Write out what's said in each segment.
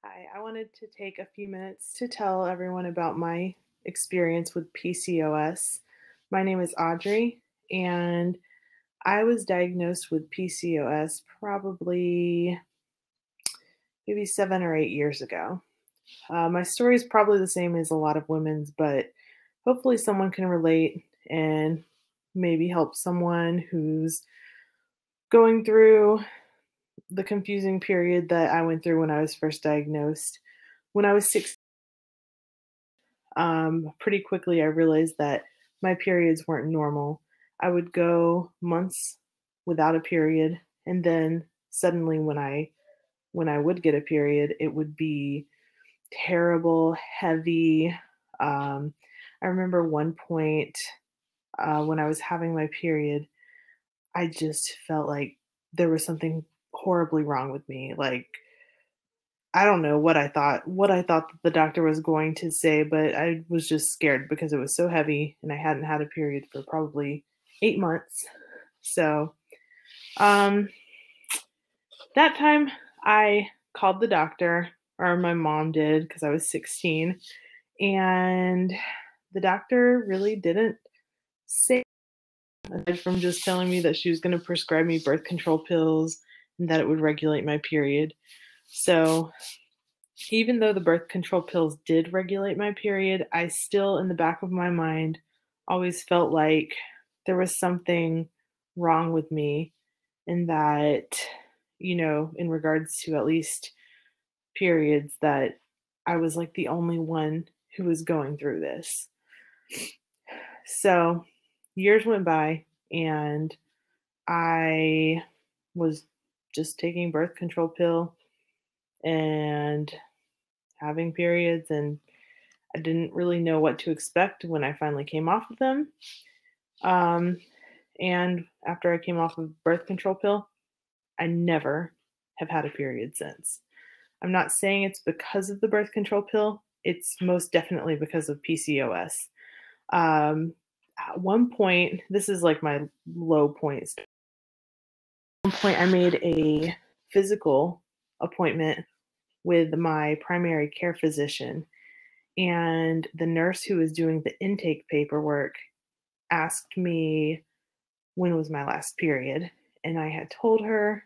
Hi, I wanted to take a few minutes to tell everyone about my experience with PCOS. My name is Audrey, and I was diagnosed with PCOS probably maybe 7 or 8 years ago. My story is probably the same as a lot of women's, but hopefully, someone can relate and maybe help someone who's going through the confusing period that I went through when I was first diagnosed. When I was 6, pretty quickly I realized that my periods weren't normal. I would go months without a period, and then suddenly when I would get a period, it would be terrible, heavy. Um, I remember one point when I was having my period, I just felt like there was something horribly wrong with me. Like I don't know what I thought that the doctor was going to say, but I was just scared because it was so heavy and I hadn't had a period for probably 8 months. So, um, that time I called the doctor, or my mom did because I was 16, and the doctor really didn't say aside from just telling me that she was gonna prescribe me birth control pills and that it would regulate my period. So, even though the birth control pills did regulate my period, I still, in the back of my mind, always felt like there was something wrong with me, and that, in regards to at least periods, that I was like the only one who was going through this. So years went by, and I was just taking birth control pill and having periods, and I didn't really know what to expect when I finally came off of them. Um, and after I came off of birth control pill, I never have had a period since. I'm not saying it's because of the birth control pill. It's most definitely because of PCOS. Um, at one point, this is like my low points. At one point, I made a physical appointment with my primary care physician, and the nurse who was doing the intake paperwork asked me when was my last period, and I told her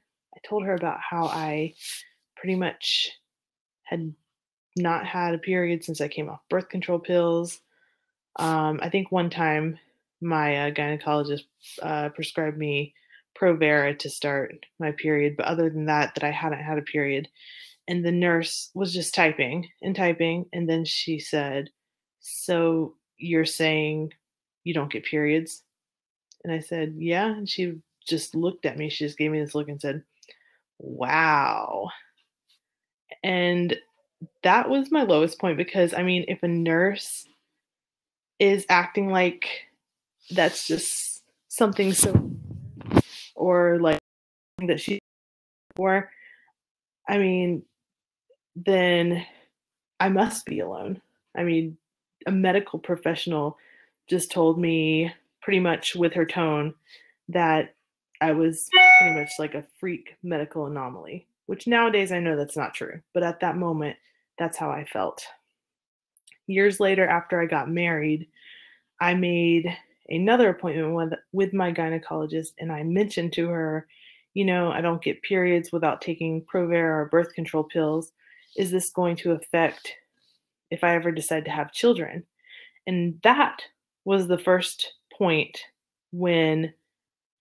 about how I pretty much had not had a period since I came off birth control pills. I think one time my gynecologist prescribed me Provera to start my period, but other than that, that I hadn't had a period. And the nurse was just typing and typing, and then she said, "So you're saying you don't get periods?" And I said, "Yeah." And she just looked at me. She just gave me this look and said, "Wow." And that was my lowest point because, I mean, if a nurse is acting like that's just something so, or like that she for, I mean, then I must be alone. I mean, a medical professional just told me pretty much with her tone that I was pretty much like a freak medical anomaly, which nowadays I know that's not true. But at that moment, that's how I felt. Years later, after I got married, I made another appointment with my gynecologist, and I mentioned to her, I don't get periods without taking Provera or birth control pills. Is this going to affect if I ever decide to have children? And that was the first point when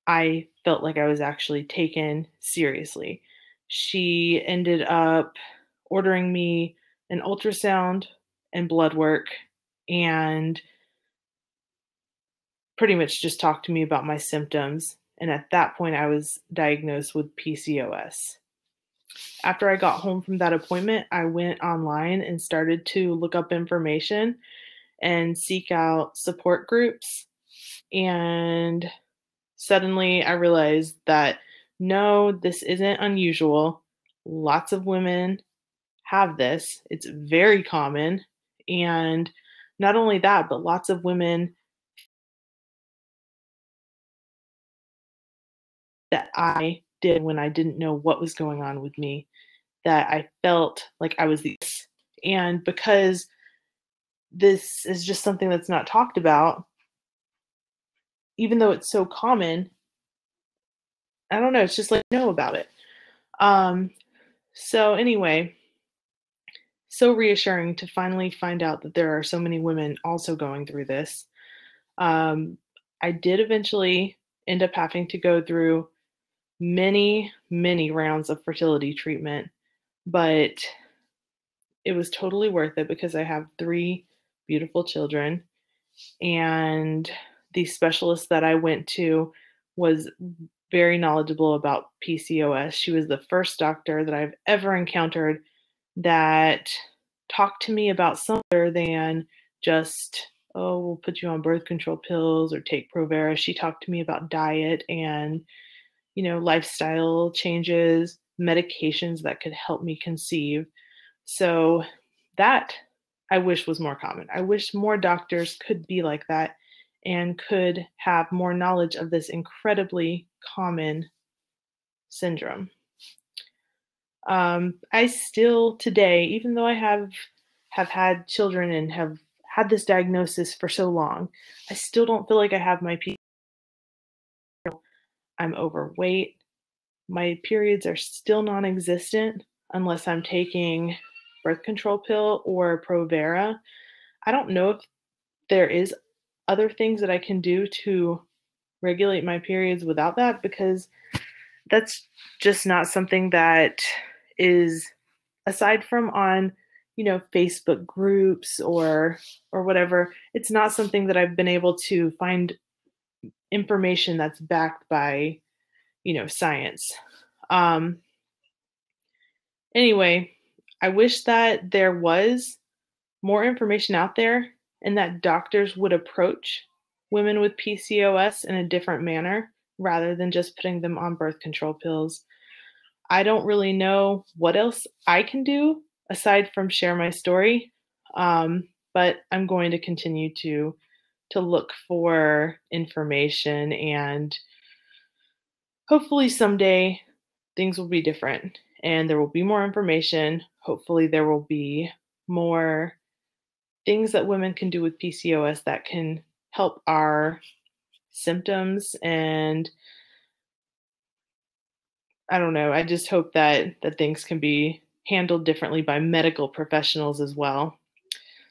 I felt like I was actually taken seriously. She ended up ordering me an ultrasound and blood work, and pretty much just talked to me about my symptoms. And at that point, I was diagnosed with PCOS. After I got home from that appointment, I went online and started to look up information and seek out support groups. And suddenly I realized that no, this isn't unusual. Lots of women have this, it's very common. And not only that, but lots of women that I did when I didn't know what was going on with me, that I felt like I was this. And because this is just something that's not talked about, even though it's so common, I don't know, it's just like know about it. Um, so anyway, so reassuring to finally find out that there are so many women also going through this. Um, I did eventually end up having to go through many, many rounds of fertility treatment, but it was totally worth it because I have 3 beautiful children, and the specialist that I went to was very knowledgeable about PCOS. She was the first doctor that I've ever encountered that talked to me about something other than just, "Oh, we'll put you on birth control pills or take Provera." She talked to me about diet and, lifestyle changes, medications that could help me conceive. So that I wish was more common. I wish more doctors could be like that and could have more knowledge of this incredibly common syndrome. I still today, even though I have had children and have had this diagnosis for so long, I still don't feel like I have my I'm overweight. My periods are still non-existent unless I'm taking birth control pill or Provera. I don't know if there is other things that I can do to regulate my periods without that, because that's just not something that is, aside from on, Facebook groups or whatever, it's not something that I've been able to find information that's backed by, science. Um anyway, I wish that there was more information out there and that doctors would approach women with PCOS in a different manner rather than just putting them on birth control pills. I don't really know what else I can do aside from share my story, but I'm going to continue to look for information, and hopefully someday things will be different and there will be more information. Hopefully there will be more things that women can do with PCOS that can help our symptoms. And I don't know, I just hope that things can be handled differently by medical professionals as well.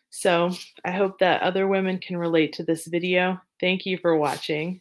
So I hope that other women can relate to this video. Thank you for watching.